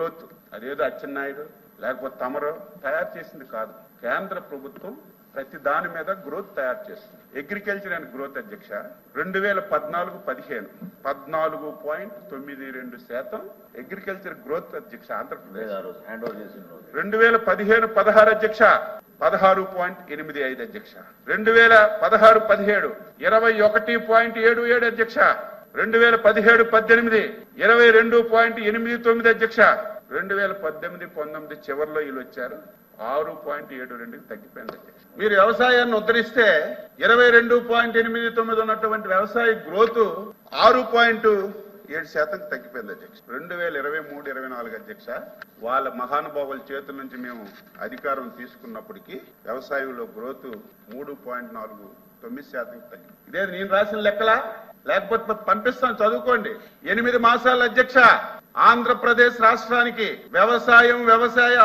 Growth అదేదో అచ్చెన్నాయుడు లేకపోతే తమరో తయారు చేసింది కాదు. కేంద్ర ప్రభుత్వం ప్రతి దాని మీద గ్రోత్ తయారు చేస్తుంది. అగ్రికల్చర్ అండ్ గ్రోత్ అధ్యక్ష 2014-15 14.92% అగ్రికల్చర్ గ్రోత్ అధ్యక్ష ఆంధ్రప్రదేశ్. 2015-16 అధ్యక్ష 16.85 అధ్యక్ష. 2016-17 21.77 అధ్యక్ష. 2017-18 22.89 అధ్యక్ష. 2018-19 చివరిలో వీళ్ళు వచ్చారు 6.72 తగ్గిపోయింది అధ్యక్ష. మీరు వ్యవసాయాన్ని ఉద్ధరిస్తే 22.89 ఉన్నటువంటి వ్యవసాయ గ్రోత్ 6.7% తగ్గిపోయింది అధ్యక్ష. 2023-24 అధ్యక్ష వాళ్ళ మహానుభావుల చేతుల నుంచి మేము అధికారం తీసుకున్నప్పటికీ వ్యవసాయంలో గ్రోత్ 3.49% తగ్గింది. ఇదే నేను రాసిన లెక్కలా లేకపోతే పంపిస్తాను చదువుకోండి. 8 మాసాల అధ్యక్ష ఆంధ్రప్రదేశ్ రాష్ట్రానికి వ్యవసాయ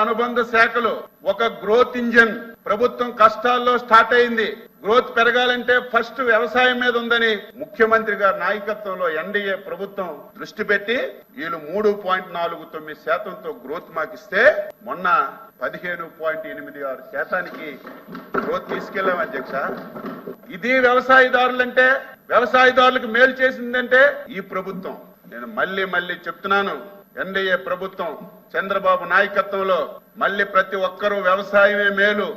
అనుబంధ శాఖలు ఒక గ్రోత్ ఇంజన్. ప్రభుత్వం కష్టాల్లో స్టార్ట్ అయింది. గ్రోత్ పెరగాలంటే ఫస్ట్ వ్యవసాయం మీద ఉందని ముఖ్యమంత్రి గారి నాయకత్వంలో ఎన్డీఏ ప్రభుత్వం దృష్టి పెట్టి వీళ్ళు 3.49%తో గ్రోత్ మాకిస్తే మొన్న 15.86% గ్రోత్ తీసుకెళ్లాం అధ్యక్ష. ఇది వ్యవసాయదారులంటే, వ్యవసాయదారులకు మేలు చేసిందంటే ఈ ప్రభుత్వం. నేను మళ్ళీ చెప్తున్నాను, ఎన్డీఏ ప్రభుత్వం చంద్రబాబు నాయకత్వంలో మళ్ళీ ప్రతి ఒక్కరూ వ్యవసాయమే మేలు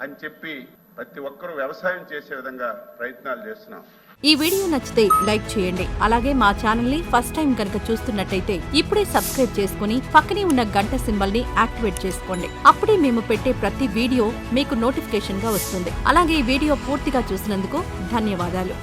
అని చెప్పి ప్రతి ఒక్కరూ వ్యవసాయం చేసే విధంగా ప్రయత్నాలు చేస్తున్నాం. ఈ వీడియో నచ్చితే లైక్ చేయండి. అలాగే మా ఛానల్ ని ఫస్ట్ టైం కనుక చూస్తున్నట్టయితే ఇప్పుడే సబ్స్క్రైబ్ చేసుకుని పక్కనే ఉన్న గంట సింబల్ ని యాక్టివేట్ చేసుకోండి. అప్పుడే మేము పెట్టే ప్రతి వీడియో మీకు నోటిఫికేషన్ గా వస్తుంది. అలాగే ఈ వీడియో పూర్తిగా చూసినందుకు ధన్యవాదాలు.